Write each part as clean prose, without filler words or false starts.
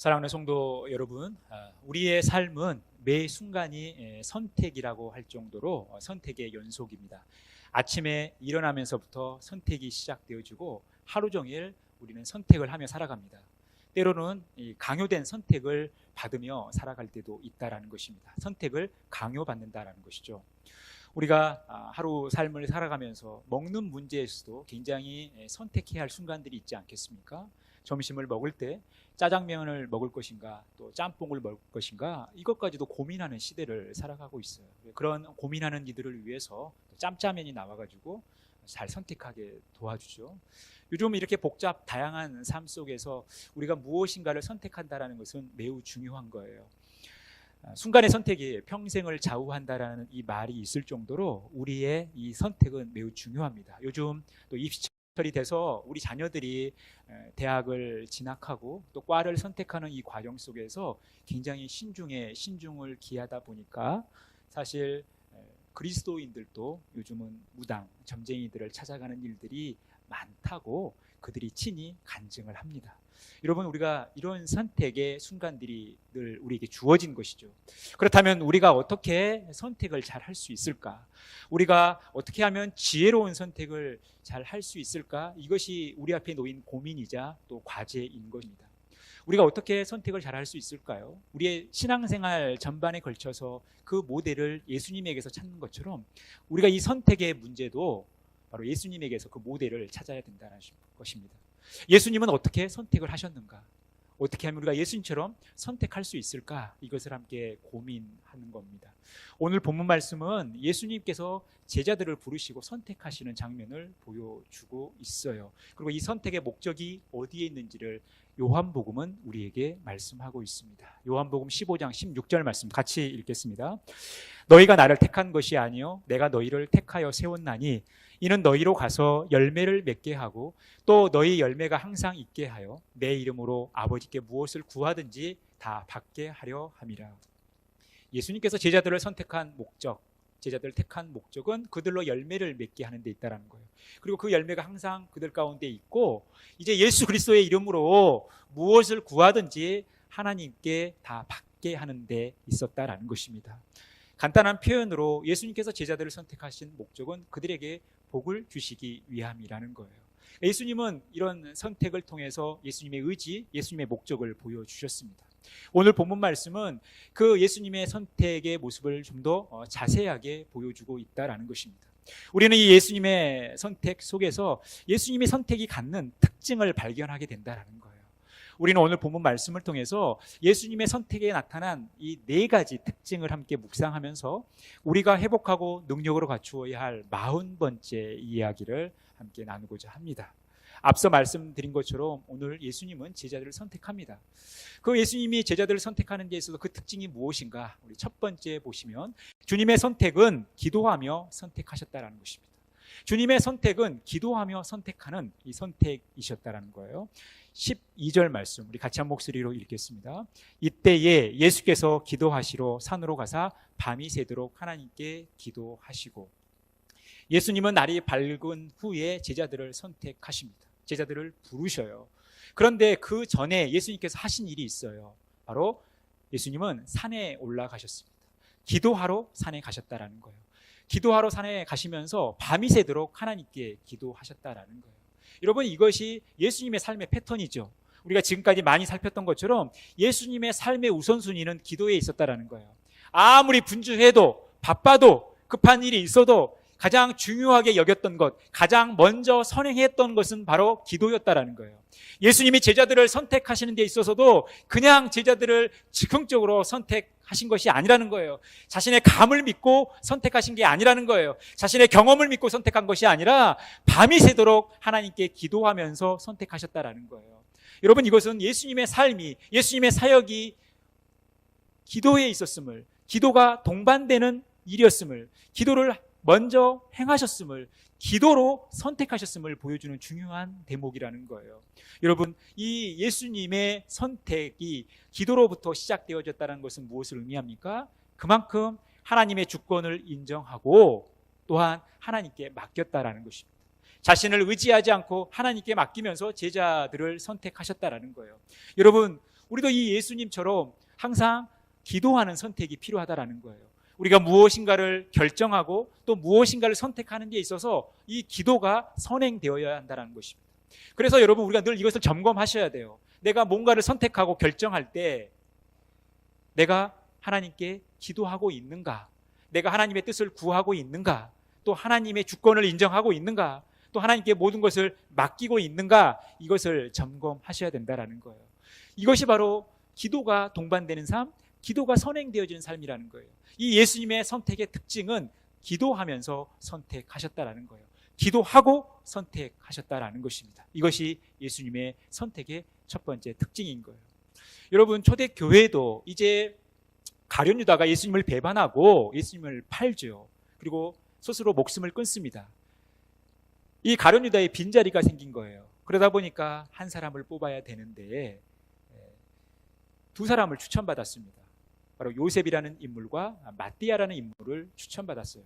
사랑하는 성도 여러분, 우리의 삶은 매 순간이 선택이라고 할 정도로 선택의 연속입니다. 아침에 일어나면서부터 선택이 시작되어지고 하루 종일 우리는 선택을 하며 살아갑니다. 때로는 강요된 선택을 받으며 살아갈 때도 있다라는 것입니다. 선택을 강요받는다라는 것이죠. 우리가 하루 삶을 살아가면서 먹는 문제에서도 굉장히 선택해야 할 순간들이 있지 않겠습니까? 점심을 먹을 때 짜장면을 먹을 것인가 또 짬뽕을 먹을 것인가 이것까지도 고민하는 시대를 살아가고 있어요. 그런 고민하는 이들을 위해서 짬짜면이 나와가지고 잘 선택하게 도와주죠. 요즘 이렇게 복잡 다양한 삶 속에서 우리가 무엇인가를 선택한다는 것은 매우 중요한 거예요. 순간의 선택이 평생을 좌우한다라는 이 말이 있을 정도로 우리의 이 선택은 매우 중요합니다. 요즘 또 입시철이 돼서 우리 자녀들이 대학을 진학하고 또 과를 선택하는 이 과정 속에서 굉장히 신중을 기하다 보니까 사실 그리스도인들도 요즘은 무당, 점쟁이들을 찾아가는 일들이 많다고 그들이 친히 간증을 합니다. 여러분, 우리가 이런 선택의 순간들이 늘 우리에게 주어진 것이죠. 그렇다면 우리가 어떻게 선택을 잘 할 수 있을까? 우리가 어떻게 하면 지혜로운 선택을 잘 할 수 있을까? 이것이 우리 앞에 놓인 고민이자 또 과제인 것입니다. 우리가 어떻게 선택을 잘 할 수 있을까요? 우리의 신앙생활 전반에 걸쳐서 그 모델을 예수님에게서 찾는 것처럼 우리가 이 선택의 문제도 바로 예수님에게서 그 모델을 찾아야 된다는 것입니다. 예수님은 어떻게 선택을 하셨는가? 어떻게 하면 우리가 예수님처럼 선택할 수 있을까? 이것을 함께 고민하는 겁니다. 오늘 본문 말씀은 예수님께서 제자들을 부르시고 선택하시는 장면을 보여주고 있어요. 그리고 이 선택의 목적이 어디에 있는지를 요한복음은 우리에게 말씀하고 있습니다. 요한복음 15장 16절 말씀 같이 읽겠습니다. 너희가 나를 택한 것이 아니요 내가 너희를 택하여 세웠나니 이는 너희로 가서 열매를 맺게 하고 또 너희 열매가 항상 있게 하여 내 이름으로 아버지께 무엇을 구하든지 다 받게 하려 함이라. 예수님께서 제자들을 선택한 목적, 제자들을 택한 목적은 그들로 열매를 맺게 하는 데 있다는 거예요. 그리고 그 열매가 항상 그들 가운데 있고 이제 예수 그리스도의 이름으로 무엇을 구하든지 하나님께 다 받게 하는 데 있었다라는 것입니다. 간단한 표현으로 예수님께서 제자들을 선택하신 목적은 그들에게 복을 주시기 위함이라는 거예요. 예수님은 이런 선택을 통해서 예수님의 의지, 예수님의 목적을 보여주셨습니다. 오늘 본문 말씀은 그 예수님의 선택의 모습을 좀 더 자세하게 보여주고 있다는 것입니다. 우리는 이 예수님의 선택 속에서 예수님의 선택이 갖는 특징을 발견하게 된다는 거예요. 우리는 오늘 본문 말씀을 통해서 예수님의 선택에 나타난 이 네 가지 특징을 함께 묵상하면서 우리가 회복하고 능력으로 갖추어야 할 40번째 이야기를 함께 나누고자 합니다. 앞서 말씀드린 것처럼 오늘 예수님은 제자들을 선택합니다. 그 예수님이 제자들을 선택하는 데 있어서 그 특징이 무엇인가? 우리 첫 번째 보시면 주님의 선택은 기도하며 선택하셨다는 것입니다. 주님의 선택은 기도하며 선택하는 이 선택이셨다는 거예요. 12절 말씀 우리 같이 한 목소리로 읽겠습니다. 이때에 예수께서 기도하시러 산으로 가사 밤이 새도록 하나님께 기도하시고 예수님은 날이 밝은 후에 제자들을 선택하십니다. 제자들을 부르셔요. 그런데 그 전에 예수님께서 하신 일이 있어요. 바로 예수님은 산에 올라가셨습니다. 기도하러 산에 가셨다라는 거예요. 기도하러 산에 가시면서 밤이 새도록 하나님께 기도하셨다라는 거예요. 여러분, 이것이 예수님의 삶의 패턴이죠. 우리가 지금까지 많이 살폈던 것처럼 예수님의 삶의 우선순위는 기도에 있었다라는 거예요. 아무리 분주해도 바빠도 급한 일이 있어도 가장 중요하게 여겼던 것, 가장 먼저 선행했던 것은 바로 기도였다라는 거예요. 예수님이 제자들을 선택하시는 데 있어서도 그냥 제자들을 즉흥적으로 선택하신 것이 아니라는 거예요. 자신의 감을 믿고 선택하신 게 아니라는 거예요. 자신의 경험을 믿고 선택한 것이 아니라 밤이 새도록 하나님께 기도하면서 선택하셨다라는 거예요. 여러분, 이것은 예수님의 삶이, 예수님의 사역이 기도에 있었음을, 기도가 동반되는 일이었음을, 기도를 먼저 행하셨음을, 기도로 선택하셨음을 보여주는 중요한 대목이라는 거예요. 여러분, 이 예수님의 선택이 기도로부터 시작되어졌다는 것은 무엇을 의미합니까? 그만큼 하나님의 주권을 인정하고 또한 하나님께 맡겼다라는 것입니다. 자신을 의지하지 않고 하나님께 맡기면서 제자들을 선택하셨다라는 거예요. 여러분, 우리도 이 예수님처럼 항상 기도하는 선택이 필요하다라는 거예요. 우리가 무엇인가를 결정하고 또 무엇인가를 선택하는 데 있어서 이 기도가 선행되어야 한다는 것입니다. 그래서 여러분, 우리가 늘 이것을 점검하셔야 돼요. 내가 뭔가를 선택하고 결정할 때 내가 하나님께 기도하고 있는가? 내가 하나님의 뜻을 구하고 있는가? 또 하나님의 주권을 인정하고 있는가? 또 하나님께 모든 것을 맡기고 있는가? 이것을 점검하셔야 된다는 거예요. 이것이 바로 기도가 동반되는 삶, 기도가 선행되어지는 삶이라는 거예요. 이 예수님의 선택의 특징은 기도하면서 선택하셨다라는 거예요. 기도하고 선택하셨다라는 것입니다. 이것이 예수님의 선택의 첫 번째 특징인 거예요. 여러분, 초대교회도 이제 가룟 유다가 예수님을 배반하고 예수님을 팔죠. 그리고 스스로 목숨을 끊습니다. 이 가룟 유다의 빈자리가 생긴 거예요. 그러다 보니까 한 사람을 뽑아야 되는데 두 사람을 추천받았습니다. 바로 요셉이라는 인물과 마띠아라는 인물을 추천받았어요.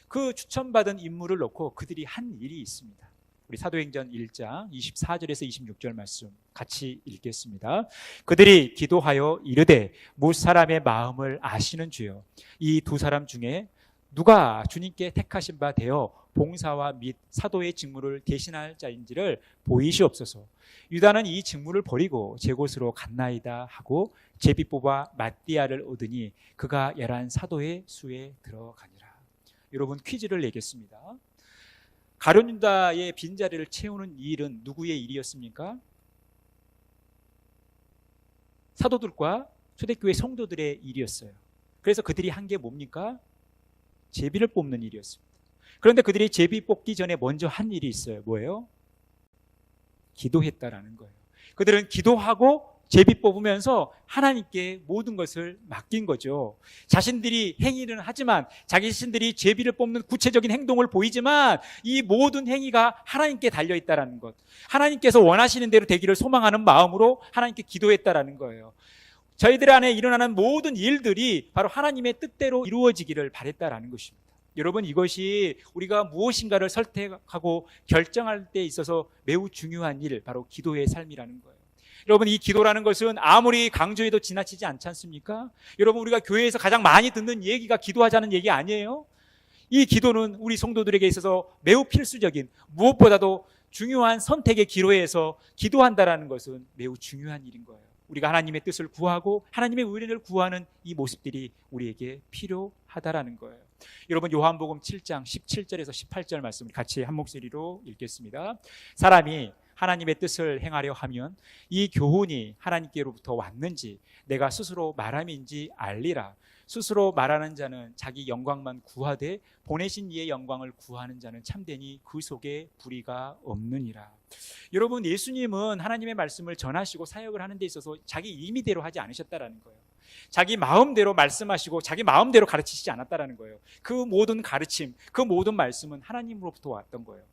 그 추천받은 인물을 놓고 그들이 한 일이 있습니다. 우리 사도행전 1장 24절에서 26절 말씀 같이 읽겠습니다. 그들이 기도하여 이르되 무 사람의 마음을 아시는 주여, 이 두 사람 중에 누가 주님께 택하신 바 되어 봉사와 및 사도의 직무를 대신할 자인지를 보이시옵소서. 유다는 이 직무를 버리고 제 곳으로 갔나이다 하고 제비 뽑아 마띠아를 얻으니 그가 열한 사도의 수에 들어가니라. 여러분, 퀴즈를 내겠습니다. 가룟 유다의 빈자리를 채우는 일은 누구의 일이었습니까? 사도들과 초대교회 성도들의 일이었어요. 그래서 그들이 한 게 뭡니까? 제비를 뽑는 일이었습니다. 그런데 그들이 제비 뽑기 전에 먼저 한 일이 있어요. 뭐예요? 기도했다라는 거예요. 그들은 기도하고 제비 뽑으면서 하나님께 모든 것을 맡긴 거죠. 자신들이 행위는 하지만, 자기 자신들이 제비를 뽑는 구체적인 행동을 보이지만 이 모든 행위가 하나님께 달려있다라는 것, 하나님께서 원하시는 대로 되기를 소망하는 마음으로 하나님께 기도했다라는 거예요. 저희들 안에 일어나는 모든 일들이 바로 하나님의 뜻대로 이루어지기를 바랬다라는 것입니다. 여러분, 이것이 우리가 무엇인가를 선택하고 결정할 때 있어서 매우 중요한 일, 바로 기도의 삶이라는 거예요. 여러분, 이 기도라는 것은 아무리 강조해도 지나치지 않지 않습니까? 여러분, 우리가 교회에서 가장 많이 듣는 얘기가 기도하자는 얘기 아니에요? 이 기도는 우리 성도들에게 있어서 매우 필수적인, 무엇보다도 중요한 선택의 기로에서 기도한다라는 것은 매우 중요한 일인 거예요. 우리가 하나님의 뜻을 구하고 하나님의 의를 구하는 이 모습들이 우리에게 필요하다라는 거예요. 여러분, 요한복음 7장 17절에서 18절 말씀 같이 한 목소리로 읽겠습니다. 사람이 하나님의 뜻을 행하려 하면 이 교훈이 하나님께로부터 왔는지 내가 스스로 말함인지 알리라. 스스로 말하는 자는 자기 영광만 구하되 보내신 이의 영광을 구하는 자는 참되니 그 속에 불의가 없느니라. 여러분, 예수님은 하나님의 말씀을 전하시고 사역을 하는 데 있어서 자기 임의대로 하지 않으셨다라는 거예요. 자기 마음대로 말씀하시고 자기 마음대로 가르치시지 않았다라는 거예요. 그 모든 가르침, 그 모든 말씀은 하나님으로부터 왔던 거예요.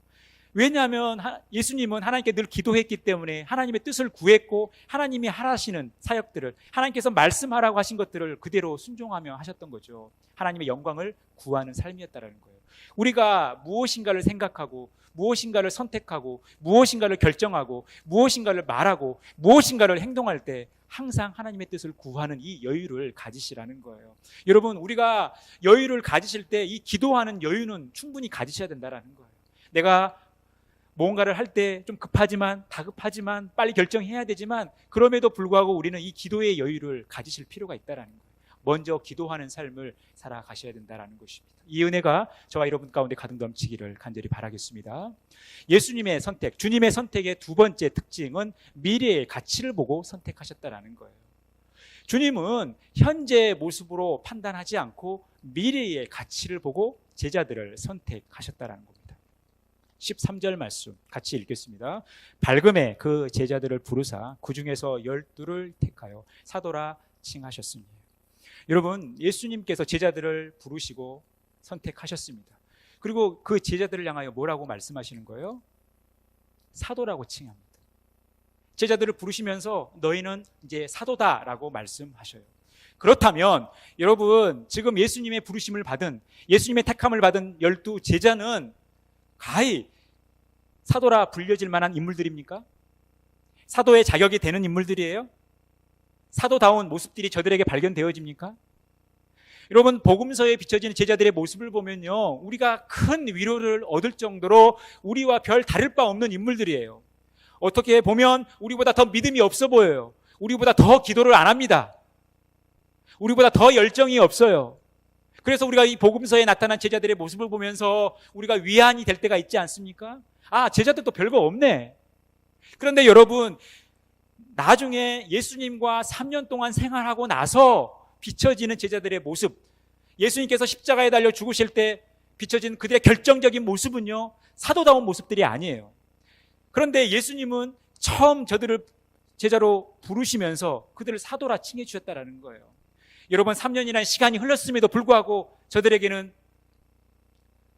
왜냐하면 예수님은 하나님께 늘 기도했기 때문에 하나님의 뜻을 구했고 하나님이 하시는 사역들을, 하나님께서 말씀하라고 하신 것들을 그대로 순종하며 하셨던 거죠. 하나님의 영광을 구하는 삶이었다는 거예요. 우리가 무엇인가를 생각하고 무엇인가를 선택하고 무엇인가를 결정하고 무엇인가를 말하고 무엇인가를 행동할 때 항상 하나님의 뜻을 구하는 이 여유를 가지시라는 거예요. 여러분, 우리가 여유를 가지실 때 이 기도하는 여유는 충분히 가지셔야 된다는 거예요. 내가 뭔가를 할 때 좀 다급하지만 빨리 결정해야 되지만 그럼에도 불구하고 우리는 이 기도의 여유를 가지실 필요가 있다는 거예요. 먼저 기도하는 삶을 살아가셔야 된다는 것입니다. 이 은혜가 저와 여러분 가운데 가득 넘치기를 간절히 바라겠습니다. 예수님의 선택, 주님의 선택의 두 번째 특징은 미래의 가치를 보고 선택하셨다는 거예요. 주님은 현재의 모습으로 판단하지 않고 미래의 가치를 보고 제자들을 선택하셨다는 겁니다. 13절 말씀 같이 읽겠습니다. 밝음에 그 제자들을 부르사 그 중에서 12를 택하여 사도라 칭하셨습니다. 여러분, 예수님께서 제자들을 부르시고 선택하셨습니다. 그리고 그 제자들을 향하여 뭐라고 말씀하시는 거예요? 사도라고 칭합니다. 제자들을 부르시면서 너희는 이제 사도다라고 말씀하셔요. 그렇다면 여러분, 지금 예수님의 부르심을 받은, 예수님의 택함을 받은 12 제자는 가히 사도라 불려질 만한 인물들입니까? 사도의 자격이 되는 인물들이에요? 사도다운 모습들이 저들에게 발견되어집니까? 여러분, 복음서에 비춰지는 제자들의 모습을 보면요, 우리가 큰 위로를 얻을 정도로 우리와 별 다를 바 없는 인물들이에요. 어떻게 보면 우리보다 더 믿음이 없어 보여요. 우리보다 더 기도를 안 합니다. 우리보다 더 열정이 없어요. 그래서 우리가 이 복음서에 나타난 제자들의 모습을 보면서 우리가 위안이 될 때가 있지 않습니까? 아, 제자들도 별거 없네. 그런데 여러분, 나중에 예수님과 3년 동안 생활하고 나서 비춰지는 제자들의 모습, 예수님께서 십자가에 달려 죽으실 때 비춰진 그들의 결정적인 모습은요, 사도다운 모습들이 아니에요. 그런데 예수님은 처음 저들을 제자로 부르시면서 그들을 사도라 칭해 주셨다라는 거예요. 여러분, 3년이라는 시간이 흘렀음에도 불구하고 저들에게는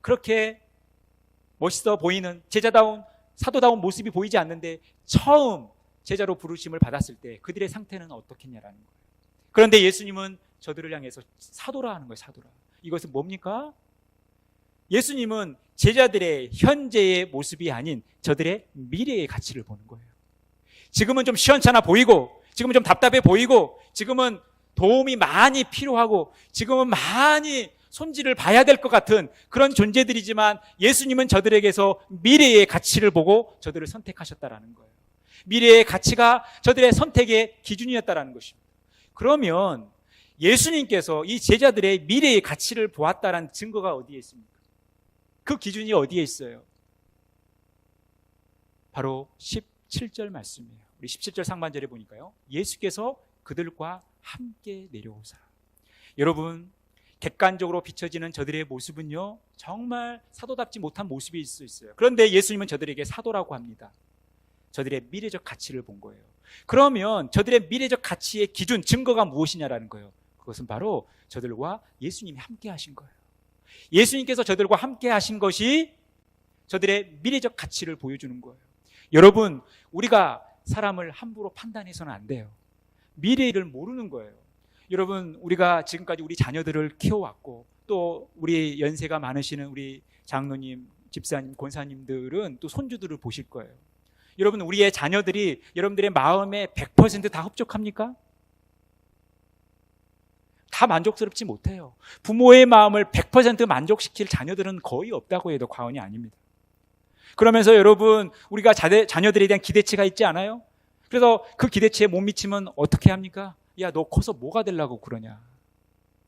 그렇게 멋있어 보이는 제자다운 사도다운 모습이 보이지 않는데, 처음 제자로 부르심을 받았을 때 그들의 상태는 어떻겠냐라는 거예요. 그런데 예수님은 저들을 향해서 사도라 하는 거예요. 사도라. 이것은 뭡니까? 예수님은 제자들의 현재의 모습이 아닌 저들의 미래의 가치를 보는 거예요. 지금은 좀 시원찮아 보이고, 지금은 좀 답답해 보이고, 지금은 도움이 많이 필요하고, 지금은 많이 손질을 봐야 될 것 같은 그런 존재들이지만, 예수님은 저들에게서 미래의 가치를 보고 저들을 선택하셨다라는 거예요. 미래의 가치가 저들의 선택의 기준이었다라는 것입니다. 그러면 예수님께서 이 제자들의 미래의 가치를 보았다라는 증거가 어디에 있습니까? 그 기준이 어디에 있어요? 바로 17절 말씀이에요. 우리 17절 상반절에 보니까요, 예수께서 그들과 함께 내려오사. 여러분, 객관적으로 비춰지는 저들의 모습은요, 정말 사도답지 못한 모습이 있을 수 있어요. 그런데 예수님은 저들에게 사도라고 합니다. 저들의 미래적 가치를 본 거예요. 그러면 저들의 미래적 가치의 기준, 증거가 무엇이냐라는 거예요. 그것은 바로 저들과 예수님이 함께 하신 거예요. 예수님께서 저들과 함께 하신 것이 저들의 미래적 가치를 보여주는 거예요. 여러분, 우리가 사람을 함부로 판단해서는 안 돼요. 미래를 모르는 거예요. 여러분, 우리가 지금까지 우리 자녀들을 키워왔고, 또 우리 연세가 많으시는 우리 장로님, 집사님, 권사님들은 또 손주들을 보실 거예요. 여러분, 우리의 자녀들이 여러분들의 마음에 100% 다 흡족합니까? 다 만족스럽지 못해요. 부모의 마음을 100% 만족시킬 자녀들은 거의 없다고 해도 과언이 아닙니다. 그러면서 여러분, 우리가 자녀들에 대한 기대치가 있지 않아요? 그래서 그 기대치에 못 미치면 어떻게 합니까? 야, 너 커서 뭐가 되려고 그러냐,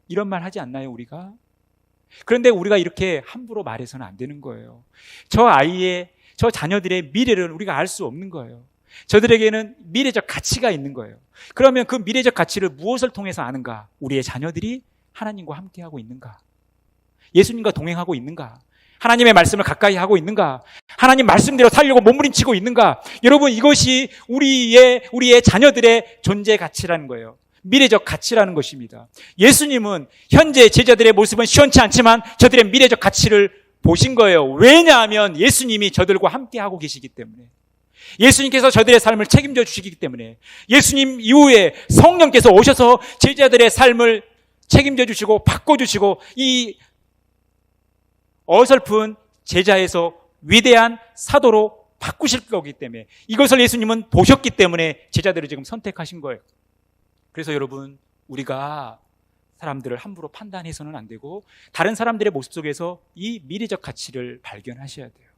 이런 말 하지 않나요, 우리가? 그런데 우리가 이렇게 함부로 말해서는 안 되는 거예요. 저 자녀들의 미래를 우리가 알 수 없는 거예요. 저들에게는 미래적 가치가 있는 거예요. 그러면 그 미래적 가치를 무엇을 통해서 아는가? 우리의 자녀들이 하나님과 함께하고 있는가? 예수님과 동행하고 있는가? 하나님의 말씀을 가까이 하고 있는가? 하나님 말씀대로 살려고 몸부림치고 있는가? 여러분, 이것이 우리의 자녀들의 존재 가치라는 거예요. 미래적 가치라는 것입니다. 예수님은 현재 제자들의 모습은 시원치 않지만 저들의 미래적 가치를 보신 거예요. 왜냐하면 예수님이 저들과 함께하고 계시기 때문에, 예수님께서 저들의 삶을 책임져 주시기 때문에, 예수님 이후에 성령께서 오셔서 제자들의 삶을 책임져 주시고 바꿔주시고, 이 어설픈 제자에서 위대한 사도로 바꾸실 거기 때문에, 이것을 예수님은 보셨기 때문에 제자들을 지금 선택하신 거예요. 그래서 여러분, 우리가 사람들을 함부로 판단해서는 안 되고, 다른 사람들의 모습 속에서 이 미래적 가치를 발견하셔야 돼요.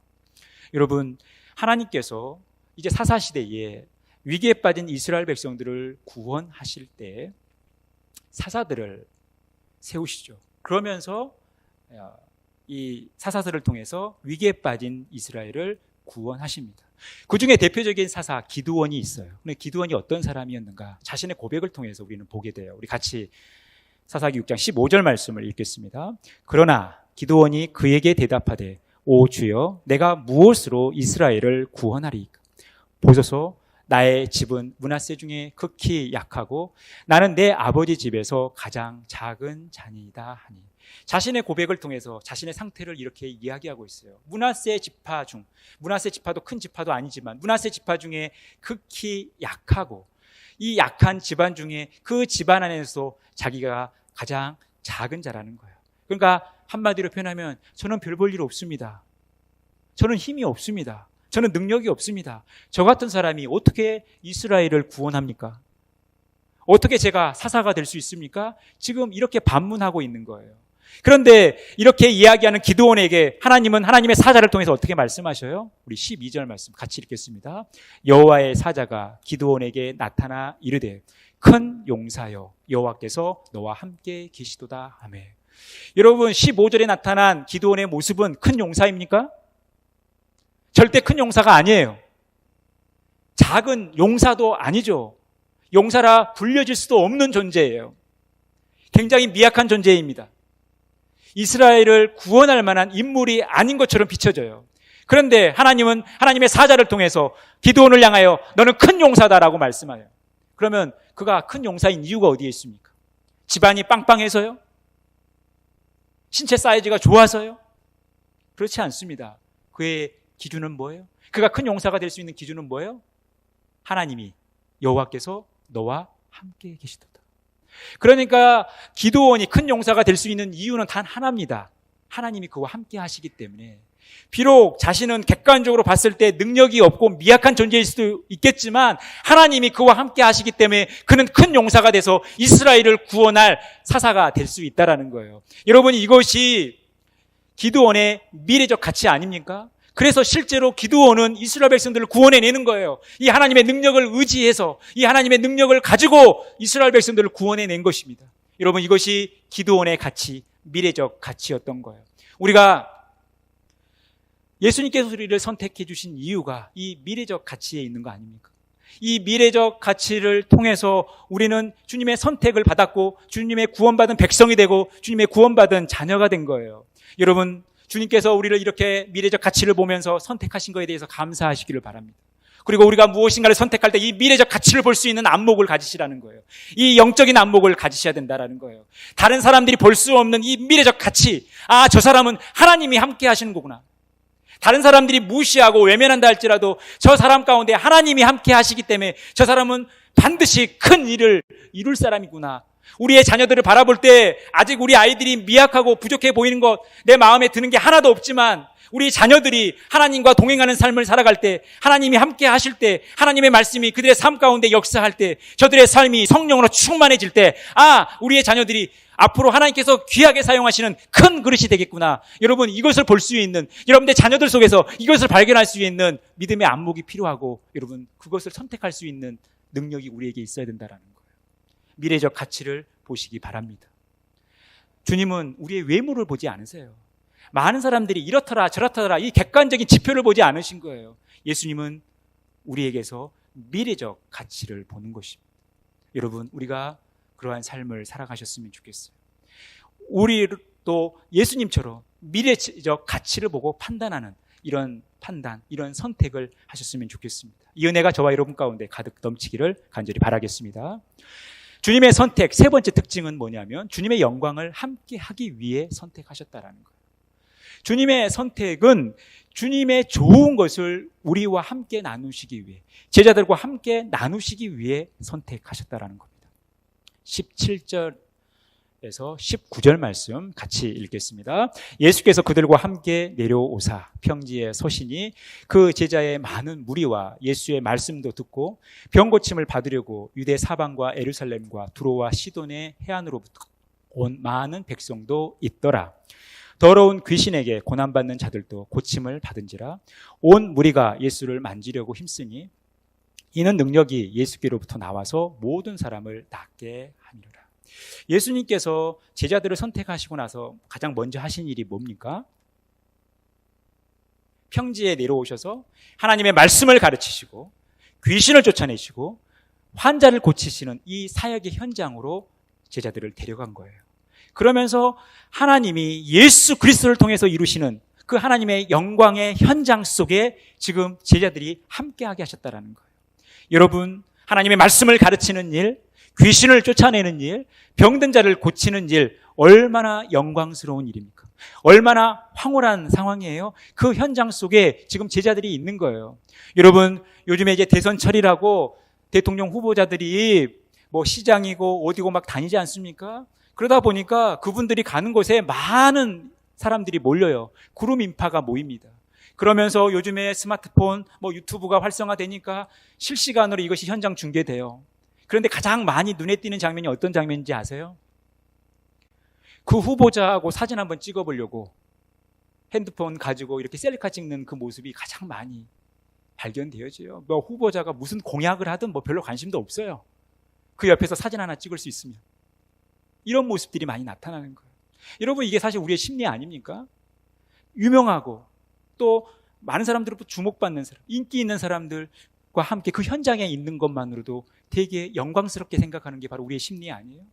여러분, 하나님께서 이제 사사시대에 위기에 빠진 이스라엘 백성들을 구원하실 때 사사들을 세우시죠. 그러면서 이 사사들을 통해서 위기에 빠진 이스라엘을 구원하십니다. 그 중에 대표적인 사사 기드온이 있어요. 근데 기드온이 어떤 사람이었는가? 자신의 고백을 통해서 우리는 보게 돼요. 우리 같이 사사기 6장 15절 말씀을 읽겠습니다. 그러나 기드온이 그에게 대답하되, 오 주여, 내가 무엇으로 이스라엘을 구원하리이까? 보소서, 나의 집은 므낫세 중에 극히 약하고 나는 내 아버지 집에서 가장 작은 자니이다 하니. 자신의 고백을 통해서 자신의 상태를 이렇게 이야기하고 있어요. 므낫세 지파 중, 므낫세 지파도 큰 지파도 아니지만 므낫세 지파 중에 극히 약하고, 이 약한 집안 중에 그 집안 안에서 자기가 가장 작은 자라는 거예요. 그러니까 한마디로 표현하면, 저는 별 볼 일 없습니다. 저는 힘이 없습니다. 저는 능력이 없습니다. 저 같은 사람이 어떻게 이스라엘을 구원합니까? 어떻게 제가 사사가 될 수 있습니까? 지금 이렇게 반문하고 있는 거예요. 그런데 이렇게 이야기하는 기드온에게 하나님은 하나님의 사자를 통해서 어떻게 말씀하셔요? 우리 12절 말씀 같이 읽겠습니다. 여호와의 사자가 기드온에게 나타나 이르되 큰 용사여 여호와께서 너와 함께 계시도다. 아멘. 여러분 15절에 나타난 기드온의 모습은 큰 용사입니까? 절대 큰 용사가 아니에요. 작은 용사도 아니죠. 용사라 불려질 수도 없는 존재예요. 굉장히 미약한 존재입니다. 이스라엘을 구원할 만한 인물이 아닌 것처럼 비춰져요. 그런데 하나님은 하나님의 사자를 통해서 기드온을 향하여 너는 큰 용사다라고 말씀하여요. 그러면 그가 큰 용사인 이유가 어디에 있습니까? 집안이 빵빵해서요? 신체 사이즈가 좋아서요? 그렇지 않습니다. 그의 기준은 뭐예요? 그가 큰 용사가 될 수 있는 기준은 뭐예요? 하나님이 여호와께서 너와 함께 계시도다. 그러니까 기드온이 큰 용사가 될 수 있는 이유는 단 하나입니다. 하나님이 그와 함께 하시기 때문에. 비록 자신은 객관적으로 봤을 때 능력이 없고 미약한 존재일 수도 있겠지만 하나님이 그와 함께 하시기 때문에 그는 큰 용사가 돼서 이스라엘을 구원할 사사가 될 수 있다는 거예요. 여러분, 이것이 기드온의 미래적 가치 아닙니까? 그래서 실제로 기드온은 이스라엘 백성들을 구원해내는 거예요. 이 하나님의 능력을 의지해서 이 하나님의 능력을 가지고 이스라엘 백성들을 구원해낸 것입니다. 여러분, 이것이 기드온의 가치, 미래적 가치였던 거예요. 우리가 예수님께서 우리를 선택해 주신 이유가 이 미래적 가치에 있는 거 아닙니까? 이 미래적 가치를 통해서 우리는 주님의 선택을 받았고 주님의 구원받은 백성이 되고 주님의 구원받은 자녀가 된 거예요. 여러분, 주님께서 우리를 이렇게 미래적 가치를 보면서 선택하신 것에 대해서 감사하시기를 바랍니다. 그리고 우리가 무엇인가를 선택할 때 이 미래적 가치를 볼 수 있는 안목을 가지시라는 거예요. 이 영적인 안목을 가지셔야 된다는 거예요. 다른 사람들이 볼 수 없는 이 미래적 가치, 저 사람은 하나님이 함께 하시는 거구나. 다른 사람들이 무시하고 외면한다 할지라도 저 사람 가운데 하나님이 함께 하시기 때문에 저 사람은 반드시 큰 일을 이룰 사람이구나. 우리의 자녀들을 바라볼 때 아직 우리 아이들이 미약하고 부족해 보이는 것, 내 마음에 드는 게 하나도 없지만 우리 자녀들이 하나님과 동행하는 삶을 살아갈 때, 하나님이 함께 하실 때, 하나님의 말씀이 그들의 삶 가운데 역사할 때, 저들의 삶이 성령으로 충만해질 때, 우리의 자녀들이 앞으로 하나님께서 귀하게 사용하시는 큰 그릇이 되겠구나. 여러분, 이것을 볼 수 있는, 여러분들 자녀들 속에서 이것을 발견할 수 있는 믿음의 안목이 필요하고, 여러분, 그것을 선택할 수 있는 능력이 우리에게 있어야 된다는 거예요. 미래적 가치를 보시기 바랍니다. 주님은 우리의 외모를 보지 않으세요. 많은 사람들이 이렇더라 저렇더라 이 객관적인 지표를 보지 않으신 거예요. 예수님은 우리에게서 미래적 가치를 보는 것입니다. 여러분, 우리가 그러한 삶을 살아가셨으면 좋겠어요. 우리도 예수님처럼 미래적 가치를 보고 판단하는 이런 판단, 이런 선택을 하셨으면 좋겠습니다. 이 은혜가 저와 여러분 가운데 가득 넘치기를 간절히 바라겠습니다. 주님의 선택, 세 번째 특징은 뭐냐면 주님의 영광을 함께 하기 위해 선택하셨다라는 거예요. 주님의 선택은 주님의 좋은 것을 우리와 함께 나누시기 위해, 제자들과 함께 나누시기 위해 선택하셨다라는 겁니다. 17절에서 19절 말씀 같이 읽겠습니다. 예수께서 그들과 함께 내려오사 평지에 서시니 그 제자의 많은 무리와 예수의 말씀도 듣고 병 고침을 받으려고 유대 사방과 예루살렘과 두로와 시돈의 해안으로부터 온 많은 백성도 있더라. 더러운 귀신에게 고난받는 자들도 고침을 받은지라. 온 무리가 예수를 만지려고 힘쓰니 이는 능력이 예수께로부터 나와서 모든 사람을 낫게 하미로라. 예수님께서 제자들을 선택하시고 나서 가장 먼저 하신 일이 뭡니까? 평지에 내려오셔서 하나님의 말씀을 가르치시고 귀신을 쫓아내시고 환자를 고치시는 이 사역의 현장으로 제자들을 데려간 거예요. 그러면서 하나님이 예수 그리스도를 통해서 이루시는 그 하나님의 영광의 현장 속에 지금 제자들이 함께하게 하셨다는 거예요. 여러분, 하나님의 말씀을 가르치는 일, 귀신을 쫓아내는 일, 병든 자를 고치는 일, 얼마나 영광스러운 일입니까? 얼마나 황홀한 상황이에요? 그 현장 속에 지금 제자들이 있는 거예요. 여러분, 요즘에 이제 대선철이라고 대통령 후보자들이 시장이고 어디고 막 다니지 않습니까? 그러다 보니까 그분들이 가는 곳에 많은 사람들이 몰려요. 구름 인파가 모입니다. 그러면서 요즘에 스마트폰, 유튜브가 활성화되니까 실시간으로 이것이 현장 중계돼요. 그런데 가장 많이 눈에 띄는 장면이 어떤 장면인지 아세요? 그 후보자하고 사진 한번 찍어보려고 핸드폰 가지고 이렇게 셀카 찍는 그 모습이 가장 많이 발견되어져요. 뭐 후보자가 무슨 공약을 하든 뭐 별로 관심도 없어요. 그 옆에서 사진 하나 찍을 수 있으면. 이런 모습들이 많이 나타나는 거예요. 여러분, 이게 사실 우리의 심리 아닙니까? 유명하고 또 많은 사람들로부터 주목받는 사람, 인기 있는 사람들과 함께 그 현장에 있는 것만으로도 되게 영광스럽게 생각하는 게 바로 우리의 심리 아니에요?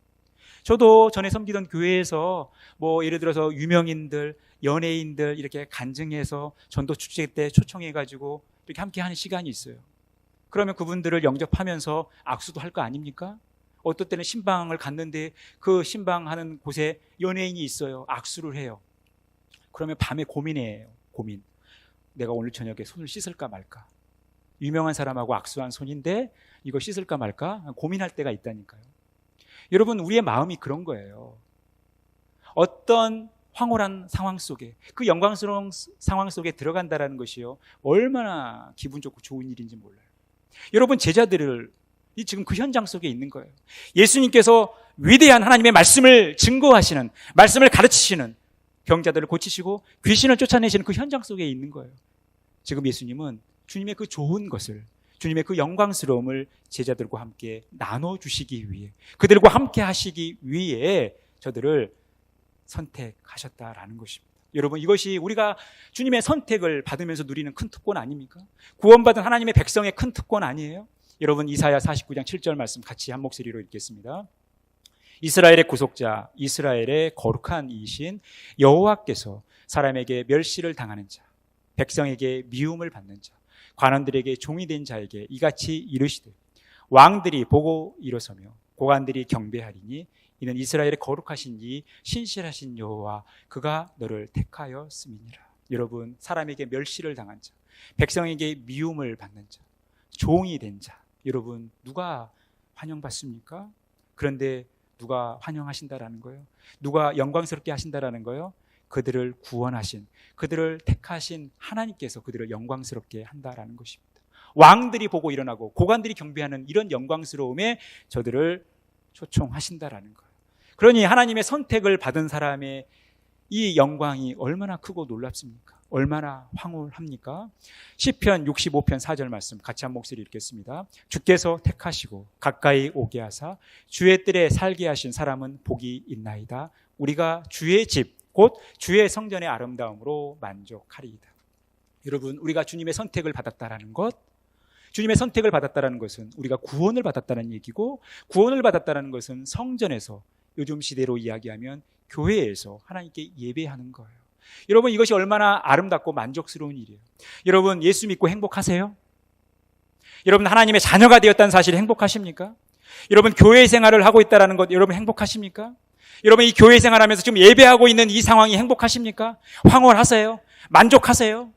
저도 전에 섬기던 교회에서 뭐 예를 들어서 유명인들, 연예인들 이렇게 간증해서 전도 축제 때 초청해가지고 이렇게 함께 하는 시간이 있어요. 그러면 그분들을 영접하면서 악수도 할 거 아닙니까? 어떨 때는 신방을 갔는데 그 신방하는 곳에 연예인이 있어요. 악수를 해요. 그러면 밤에 고민해요. 고민. 내가 오늘 저녁에 손을 씻을까 말까? 유명한 사람하고 악수한 손인데 이거 씻을까 말까? 고민할 때가 있다니까요. 여러분, 우리의 마음이 그런 거예요. 어떤 황홀한 상황 속에, 그 영광스러운 상황 속에 들어간다는 것이요, 얼마나 기분 좋고 좋은 일인지 몰라요. 여러분, 제자들을 지금 그 현장 속에 있는 거예요. 예수님께서 위대한 하나님의 말씀을 증거하시는, 말씀을 가르치시는, 병자들을 고치시고 귀신을 쫓아내시는 그 현장 속에 있는 거예요. 지금 예수님은 주님의 그 좋은 것을, 주님의 그 영광스러움을 제자들과 함께 나눠주시기 위해, 그들과 함께 하시기 위해 저들을 선택하셨다라는 것입니다. 여러분, 이것이 우리가 주님의 선택을 받으면서 누리는 큰 특권 아닙니까? 구원받은 하나님의 백성의 큰 특권 아니에요? 여러분, 이사야 49장 7절 말씀 같이 한 목소리로 읽겠습니다. 이스라엘의 구속자, 이스라엘의 거룩한 이신 여호와께서 사람에게 멸시를 당하는 자, 백성에게 미움을 받는 자, 관원들에게 종이 된 자에게 이같이 이르시되 왕들이 보고 일어서며 고관들이 경배하리니 이는 이스라엘의 거룩하신 이 신실하신 여호와 그가 너를 택하였음이니라. 여러분, 사람에게 멸시를 당한 자, 백성에게 미움을 받는 자, 종이 된 자, 여러분, 누가 환영받습니까? 그런데 누가 환영하신다라는 거예요? 누가 영광스럽게 하신다라는 거예요? 그들을 구원하신, 그들을 택하신 하나님께서 그들을 영광스럽게 한다라는 것입니다. 왕들이 보고 일어나고 고관들이 경배하는 이런 영광스러움에 저들을 초청하신다라는 거예요. 그러니 하나님의 선택을 받은 사람의 이 영광이 얼마나 크고 놀랍습니까? 얼마나 황홀합니까? 시편 65편 4절 말씀 같이 한 목소리 읽겠습니다. 주께서 택하시고 가까이 오게 하사 주의 뜰에 살게 하신 사람은 복이 있나이다. 우리가 주의 집 곧 주의 성전의 아름다움으로 만족하리이다. 여러분, 우리가 주님의 선택을 받았다라는 것, 주님의 선택을 받았다라는 것은 우리가 구원을 받았다는 얘기고, 구원을 받았다는 것은 성전에서, 요즘 시대로 이야기하면 교회에서 하나님께 예배하는 거예요. 여러분, 이것이 얼마나 아름답고 만족스러운 일이에요. 여러분, 예수 믿고 행복하세요? 여러분, 하나님의 자녀가 되었다는 사실에 행복하십니까? 여러분, 교회 생활을 하고 있다는 것 여러분 행복하십니까? 여러분, 이 교회 생활하면서 지금 예배하고 있는 이 상황이 행복하십니까? 황홀하세요? 만족하세요?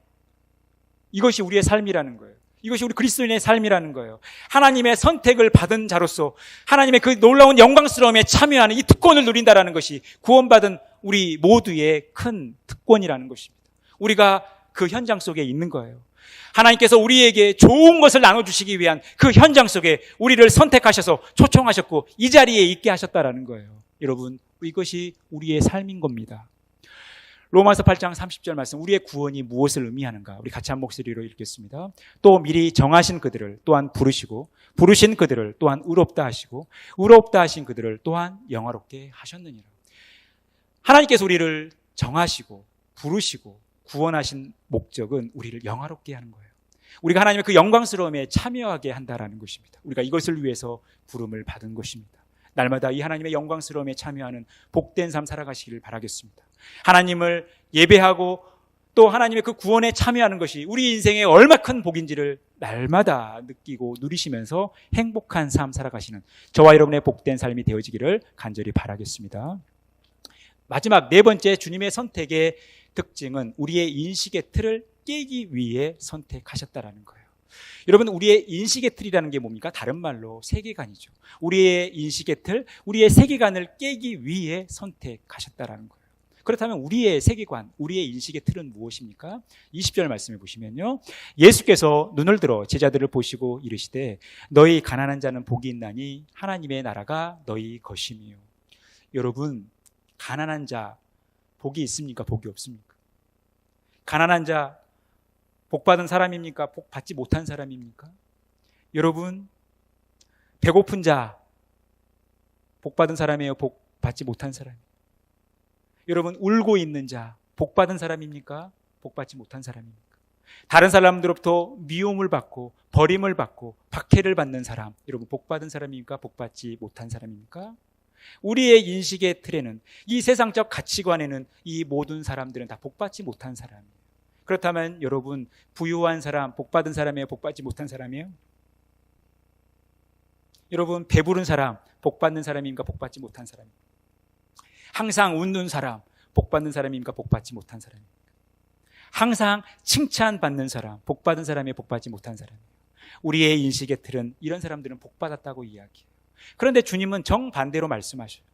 이것이 우리의 삶이라는 거예요. 이것이 우리 그리스도인의 삶이라는 거예요. 하나님의 선택을 받은 자로서 하나님의 그 놀라운 영광스러움에 참여하는 이 특권을 누린다는 것이 구원받은 우리 모두의 큰 특권이라는 것입니다. 우리가 그 현장 속에 있는 거예요. 하나님께서 우리에게 좋은 것을 나눠주시기 위한 그 현장 속에 우리를 선택하셔서 초청하셨고 이 자리에 있게 하셨다는 거예요. 여러분, 이것이 우리의 삶인 겁니다. 로마서 8장 30절 말씀, 우리의 구원이 무엇을 의미하는가? 우리 같이 한 목소리로 읽겠습니다. 또 미리 정하신 그들을 또한 부르시고 부르신 그들을 또한 의롭다 하시고 의롭다 하신 그들을 또한 영화롭게 하셨느니라. 하나님께서 우리를 정하시고 부르시고 구원하신 목적은 우리를 영화롭게 하는 거예요. 우리가 하나님의 그 영광스러움에 참여하게 한다는 것입니다. 우리가 이것을 위해서 부름을 받은 것입니다. 날마다 이 하나님의 영광스러움에 참여하는 복된 삶 살아가시기를 바라겠습니다. 하나님을 예배하고 또 하나님의 그 구원에 참여하는 것이 우리 인생에 얼마나 큰 복인지를 날마다 느끼고 누리시면서 행복한 삶 살아가시는 저와 여러분의 복된 삶이 되어지기를 간절히 바라겠습니다. 마지막 네 번째, 주님의 선택의 특징은 우리의 인식의 틀을 깨기 위해 선택하셨다라는 거예요. 여러분, 우리의 인식의 틀이라는 게 뭡니까? 다른 말로 세계관이죠. 우리의 인식의 틀, 우리의 세계관을 깨기 위해 선택하셨다라는 거예요. 그렇다면 우리의 세계관, 우리의 인식의 틀은 무엇입니까? 20절 말씀해 보시면요. 예수께서 눈을 들어 제자들을 보시고 이르시되 너희 가난한 자는 복이 있나니 하나님의 나라가 너희 것이니요. 여러분, 가난한 자 복이 있습니까? 복이 없습니까? 가난한 자 복 받은 사람입니까? 복 받지 못한 사람입니까? 여러분, 배고픈 자 복 받은 사람이에요? 복 받지 못한 사람이에요? 여러분, 울고 있는 자 복 받은 사람입니까? 복 받지 못한 사람입니까? 다른 사람들로부터 미움을 받고 버림을 받고 박해를 받는 사람, 여러분 복 받은 사람입니까? 복 받지 못한 사람입니까? 우리의 인식의 틀에는, 이 세상적 가치관에는 이 모든 사람들은 다 복 받지 못한 사람이에요. 그렇다면 여러분, 부유한 사람 복 받은 사람이에요? 복 받지 못한 사람이에요? 여러분, 배부른 사람 복 받는 사람입니까? 복 받지 못한 사람입니까? 항상 웃는 사람 복 받는 사람입니까? 복 받지 못한 사람입니까? 항상 칭찬받는 사람 복 받은 사람이에요? 복 받지 못한 사람이에요? 우리의 인식의 틀은 이런 사람들은 복 받았다고 이야기해요. 그런데 주님은 정반대로 말씀하셔요.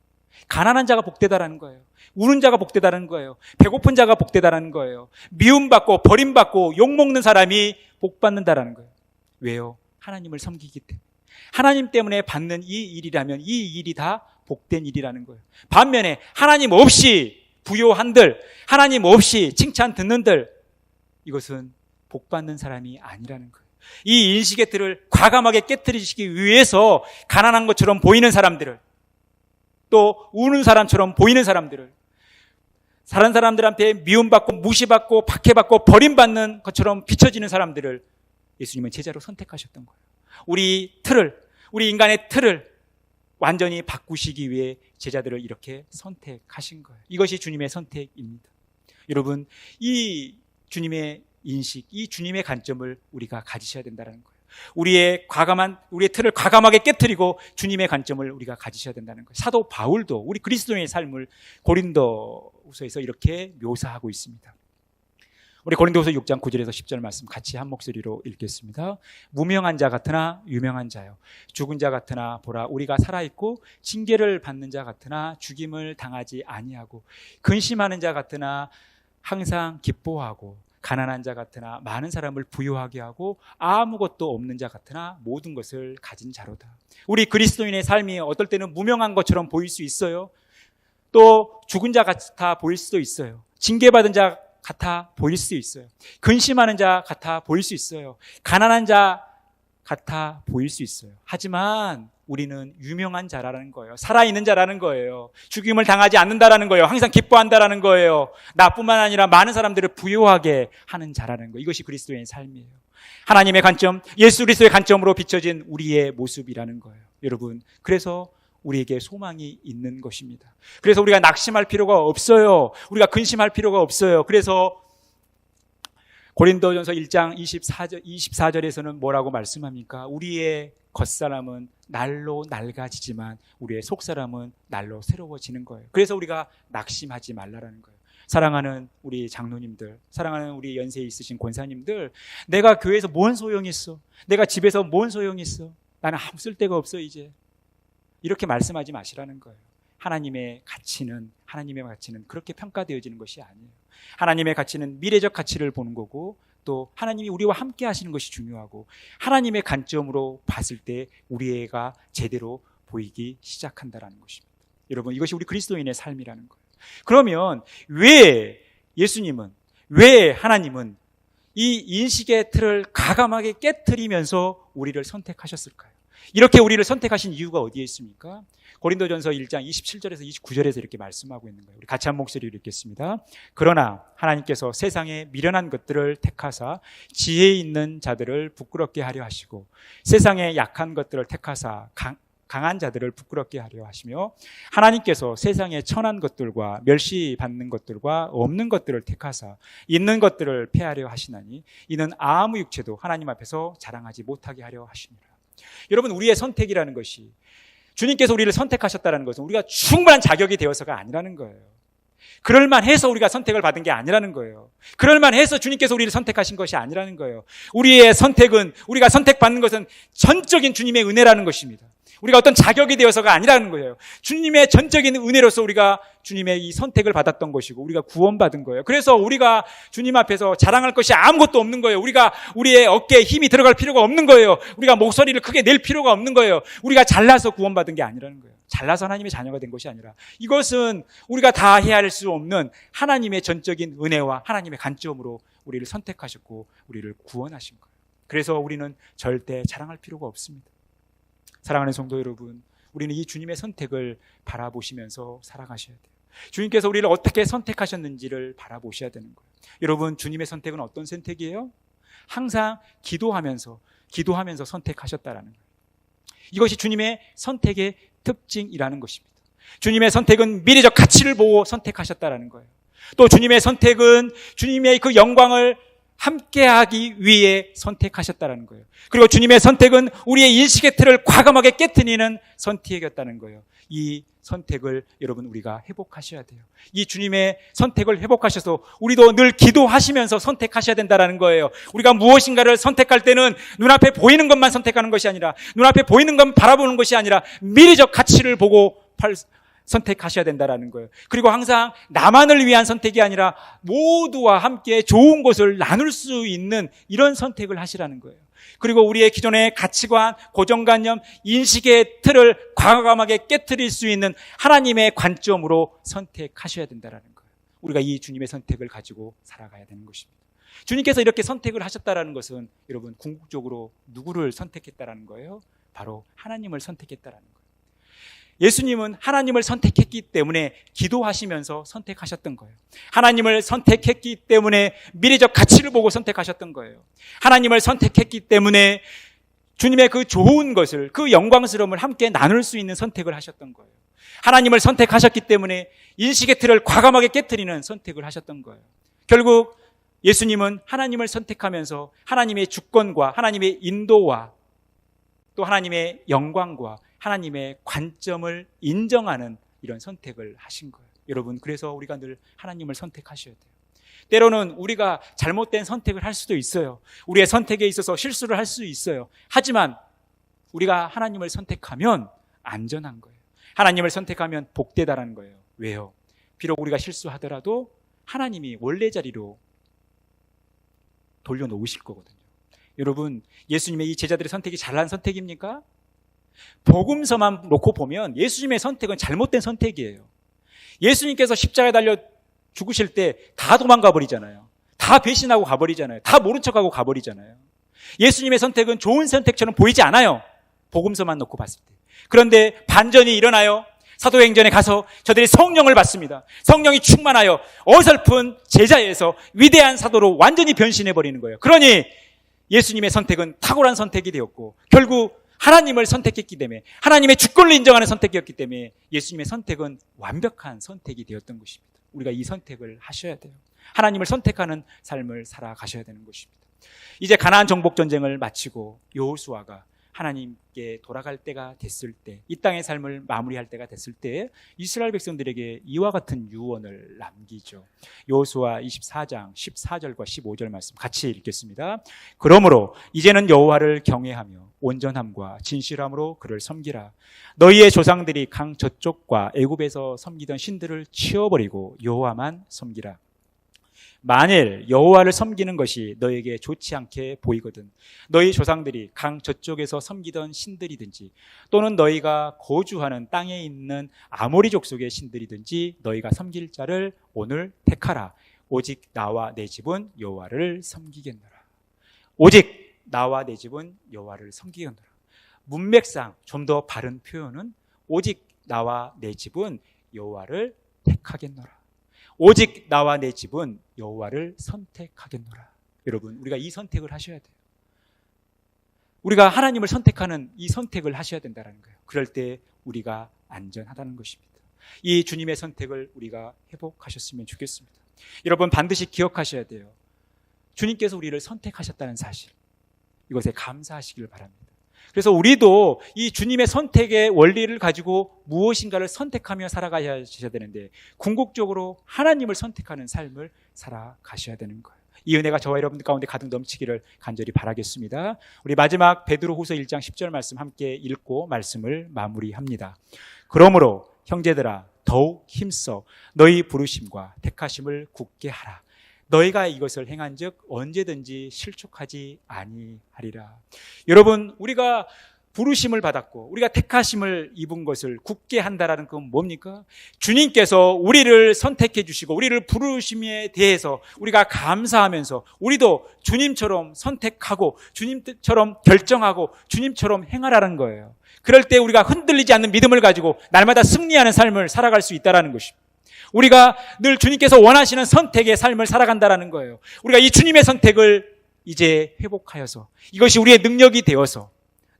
가난한 자가 복되다라는 거예요. 우는 자가 복되다라는 거예요. 배고픈 자가 복되다라는 거예요. 미움받고 버림받고 욕먹는 사람이 복받는다라는 거예요. 왜요? 하나님을 섬기기 때문에. 하나님 때문에 받는 이 일이라면 이 일이 다 복된 일이라는 거예요. 반면에 하나님 없이 부요한들, 하나님 없이 칭찬 듣는들, 이것은 복받는 사람이 아니라는 거예요. 이 인식의 틀을 과감하게 깨트리시기 위해서 가난한 것처럼 보이는 사람들을, 또 우는 사람처럼 보이는 사람들을, 다른 사람들한테 미움받고 무시받고 박해받고 버림받는 것처럼 비춰지는 사람들을 예수님은 제자로 선택하셨던 거예요. 우리 인간의 틀을 완전히 바꾸시기 위해 제자들을 이렇게 선택하신 거예요. 이것이 주님의 선택입니다. 여러분, 이 주님의 인식, 이 주님의 관점을 우리가 가지셔야 된다는 거예요. 우리의 틀을 과감하게 깨트리고 주님의 관점을 우리가 가지셔야 된다는 거예요. 사도 바울도 우리 그리스도인의 삶을 고린도후서에서 이렇게 묘사하고 있습니다. 우리 고린도후서 6장 9절에서 10절 말씀 같이 한 목소리로 읽겠습니다. 무명한 자 같으나 유명한 자요, 죽은 자 같으나 보라 우리가 살아있고 징계를 받는 자 같으나 죽임을 당하지 아니하고, 근심하는 자 같으나 항상 기뻐하고, 가난한 자 같으나 많은 사람을 부유하게 하고, 아무것도 없는 자 같으나 모든 것을 가진 자로다. 우리 그리스도인의 삶이 어떨 때는 무명한 것처럼 보일 수 있어요. 또 죽은 자 같아 보일 수도 있어요. 징계받은 자 같아 보일 수 있어요. 근심하는 자 같아 보일 수 있어요. 가난한 자 같아 보일 수 있어요. 하지만 우리는 유명한 자라는 거예요. 살아있는 자라는 거예요. 죽임을 당하지 않는다라는 거예요. 항상 기뻐한다라는 거예요. 나뿐만 아니라 많은 사람들을 부유하게 하는 자라는 거예요. 이것이 그리스도의 삶이에요. 하나님의 관점, 예수 그리스도의 관점으로 비춰진 우리의 모습이라는 거예요. 여러분, 그래서 우리에게 소망이 있는 것입니다. 그래서 우리가 낙심할 필요가 없어요. 우리가 근심할 필요가 없어요. 그래서 고린도전서 1장 24절에서는 뭐라고 말씀합니까? 우리의 겉사람은 날로 낡아지지만 우리의 속사람은 날로 새로워지는 거예요. 그래서 우리가 낙심하지 말라라는 거예요. 사랑하는 우리 장로님들, 사랑하는 우리 연세에 있으신 권사님들, 내가 교회에서 뭔 소용이 있어? 내가 집에서 뭔 소용이 있어? 나는 아무 쓸데가 없어 이제. 이렇게 말씀하지 마시라는 거예요. 하나님의 가치는 그렇게 평가되어지는 것이 아니에요. 하나님의 가치는 미래적 가치를 보는 거고, 또 하나님이 우리와 함께 하시는 것이 중요하고, 하나님의 관점으로 봤을 때 우리 애가 제대로 보이기 시작한다는 것입니다. 여러분, 이것이 우리 그리스도인의 삶이라는 거예요. 그러면 왜 하나님은 이 인식의 틀을 과감하게 깨트리면서 우리를 선택하셨을까요? 이렇게 우리를 선택하신 이유가 어디에 있습니까? 고린도전서 1장 27절에서 29절에서 이렇게 말씀하고 있는 거예요. 우리 같이 한 목소리로 읽겠습니다. 그러나 하나님께서 세상에 미련한 것들을 택하사 지혜 있는 자들을 부끄럽게 하려 하시고, 세상에 약한 것들을 택하사 강한 자들을 부끄럽게 하려 하시며, 하나님께서 세상에 천한 것들과 멸시받는 것들과 없는 것들을 택하사 있는 것들을 폐하려 하시나니 이는 아무 육체도 하나님 앞에서 자랑하지 못하게 하려 하시니라. 여러분, 우리의 선택이라는 것이, 주님께서 우리를 선택하셨다는 것은 우리가 충분한 자격이 되어서가 아니라는 거예요. 그럴만해서 우리가 선택을 받은 게 아니라는 거예요. 그럴만해서 주님께서 우리를 선택하신 것이 아니라는 거예요. 우리의 선택은, 우리가 선택받는 것은 전적인 주님의 은혜라는 것입니다. 우리가 어떤 자격이 되어서가 아니라는 거예요. 주님의 전적인 은혜로서 우리가 주님의 이 선택을 받았던 것이고 우리가 구원받은 거예요. 그래서 우리가 주님 앞에서 자랑할 것이 아무것도 없는 거예요. 우리가 우리의 어깨에 힘이 들어갈 필요가 없는 거예요. 우리가 목소리를 크게 낼 필요가 없는 거예요. 우리가 잘나서 구원받은 게 아니라는 거예요. 잘나서 하나님의 자녀가 된 것이 아니라 이것은 우리가 다 헤아릴 수 없는 하나님의 전적인 은혜와 하나님의 관점으로 우리를 선택하셨고 우리를 구원하신 거예요. 그래서 우리는 절대 자랑할 필요가 없습니다. 사랑하는 성도 여러분, 우리는 이 주님의 선택을 바라보시면서 살아가셔야 돼요. 주님께서 우리를 어떻게 선택하셨는지를 바라보셔야 되는 거예요. 여러분, 주님의 선택은 어떤 선택이에요? 항상 기도하면서 선택하셨다라는 거예요. 이것이 주님의 선택의 특징이라는 것입니다. 주님의 선택은 미래적 가치를 보고 선택하셨다라는 거예요. 또 주님의 선택은 주님의 그 영광을 함께하기 위해 선택하셨다는 거예요. 그리고 주님의 선택은 우리의 인식의 틀을 과감하게 깨트리는 선택이었다는 거예요. 이 선택을 여러분 우리가 회복하셔야 돼요. 이 주님의 선택을 회복하셔서 우리도 늘 기도하시면서 선택하셔야 된다는 거예요. 우리가 무엇인가를 선택할 때는 눈앞에 보이는 것만 선택하는 것이 아니라 눈앞에 보이는 것만 바라보는 것이 아니라 미래적 가치를 보고 선택하셔야 된다는 거예요. 그리고 항상 나만을 위한 선택이 아니라 모두와 함께 좋은 것을 나눌 수 있는 이런 선택을 하시라는 거예요. 그리고 우리의 기존의 가치관, 고정관념, 인식의 틀을 과감하게 깨트릴 수 있는 하나님의 관점으로 선택하셔야 된다는 거예요. 우리가 이 주님의 선택을 가지고 살아가야 되는 것입니다. 주님께서 이렇게 선택을 하셨다는 것은 여러분 궁극적으로 누구를 선택했다는 거예요? 바로 하나님을 선택했다는 거예요. 예수님은 하나님을 선택했기 때문에 기도하시면서 선택하셨던 거예요. 하나님을 선택했기 때문에 미래적 가치를 보고 선택하셨던 거예요. 하나님을 선택했기 때문에 주님의 그 좋은 것을, 그 영광스러움을 함께 나눌 수 있는 선택을 하셨던 거예요. 하나님을 선택하셨기 때문에 인식의 틀을 과감하게 깨트리는 선택을 하셨던 거예요. 결국 예수님은 하나님을 선택하면서 하나님의 주권과 하나님의 인도와 또 하나님의 영광과 하나님의 관점을 인정하는 이런 선택을 하신 거예요. 여러분, 그래서 우리가 늘 하나님을 선택하셔야 돼요. 때로는 우리가 잘못된 선택을 할 수도 있어요. 우리의 선택에 있어서 실수를 할 수 있어요. 하지만 우리가 하나님을 선택하면 안전한 거예요. 하나님을 선택하면 복되다라는 거예요. 왜요? 비록 우리가 실수하더라도 하나님이 원래 자리로 돌려놓으실 거거든요. 여러분, 예수님의 이 제자들의 선택이 잘난 선택입니까? 복음서만 놓고 보면 예수님의 선택은 잘못된 선택이에요. 예수님께서 십자가에 달려 죽으실 때 다 도망가 버리잖아요. 다 배신하고 가버리잖아요. 다 모른 척하고 가버리잖아요. 예수님의 선택은 좋은 선택처럼 보이지 않아요. 복음서만 놓고 봤을 때. 그런데 반전이 일어나요. 사도행전에 가서 저들이 성령을 받습니다. 성령이 충만하여 어설픈 제자에서 위대한 사도로 완전히 변신해 버리는 거예요. 그러니 예수님의 선택은 탁월한 선택이 되었고 결국 하나님을 선택했기 때문에 하나님의 주권을 인정하는 선택이었기 때문에 예수님의 선택은 완벽한 선택이 되었던 것입니다. 우리가 이 선택을 하셔야 돼요. 하나님을 선택하는 삶을 살아가셔야 되는 것입니다. 이제 가나안 정복 전쟁을 마치고 여호수아가 하나님께 돌아갈 때가 됐을 때, 이 땅의 삶을 마무리할 때가 됐을 때 이스라엘 백성들에게 이와 같은 유언을 남기죠. 여호수아 24장 14절과 15절 말씀 같이 읽겠습니다. 그러므로 이제는 여호와를 경외하며 온전함과 진실함으로 그를 섬기라. 너희의 조상들이 강 저쪽과 애굽에서 섬기던 신들을 치워버리고 여호와만 섬기라. 만일 여호와를 섬기는 것이 너에게 좋지 않게 보이거든 너희 조상들이 강 저쪽에서 섬기던 신들이든지 또는 너희가 거주하는 땅에 있는 아모리 족속의 신들이든지 너희가 섬길 자를 오늘 택하라. 오직 나와 내 집은 여호와를 섬기겠노라. 오직 나와 내 집은 여호와를 섬기겠노라. 문맥상 좀 더 바른 표현은 오직 나와 내 집은 여호와를 택하겠노라. 오직 나와 내 집은 여호와를 선택하겠노라. 여러분, 우리가 이 선택을 하셔야 돼요. 우리가 하나님을 선택하는 이 선택을 하셔야 된다는 거예요. 그럴 때 우리가 안전하다는 것입니다. 이 주님의 선택을 우리가 회복하셨으면 좋겠습니다. 여러분, 반드시 기억하셔야 돼요. 주님께서 우리를 선택하셨다는 사실, 이것에 감사하시길 바랍니다. 그래서 우리도 이 주님의 선택의 원리를 가지고 무엇인가를 선택하며 살아가셔야 되는데 궁극적으로 하나님을 선택하는 삶을 살아가셔야 되는 거예요. 이 은혜가 저와 여러분들 가운데 가득 넘치기를 간절히 바라겠습니다. 우리 마지막 베드로후서 1장 10절 말씀 함께 읽고 말씀을 마무리합니다. 그러므로 형제들아 더욱 힘써 너희 부르심과 택하심을 굳게 하라. 너희가 이것을 행한즉 언제든지 실족하지 아니하리라. 여러분, 우리가 부르심을 받았고 우리가 택하심을 입은 것을 굳게 한다라는 건 뭡니까? 주님께서 우리를 선택해 주시고 우리를 부르심에 대해서 우리가 감사하면서 우리도 주님처럼 선택하고 주님처럼 결정하고 주님처럼 행하라는 거예요. 그럴 때 우리가 흔들리지 않는 믿음을 가지고 날마다 승리하는 삶을 살아갈 수 있다는 것입니다. 우리가 늘 주님께서 원하시는 선택의 삶을 살아간다는 거예요. 우리가 이 주님의 선택을 이제 회복하여서 이것이 우리의 능력이 되어서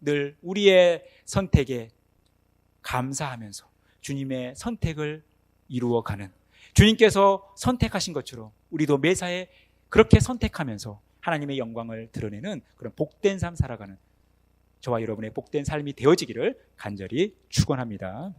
늘 우리의 선택에 감사하면서 주님의 선택을 이루어가는, 주님께서 선택하신 것처럼 우리도 매사에 그렇게 선택하면서 하나님의 영광을 드러내는 그런 복된 삶 살아가는 저와 여러분의 복된 삶이 되어지기를 간절히 축원합니다.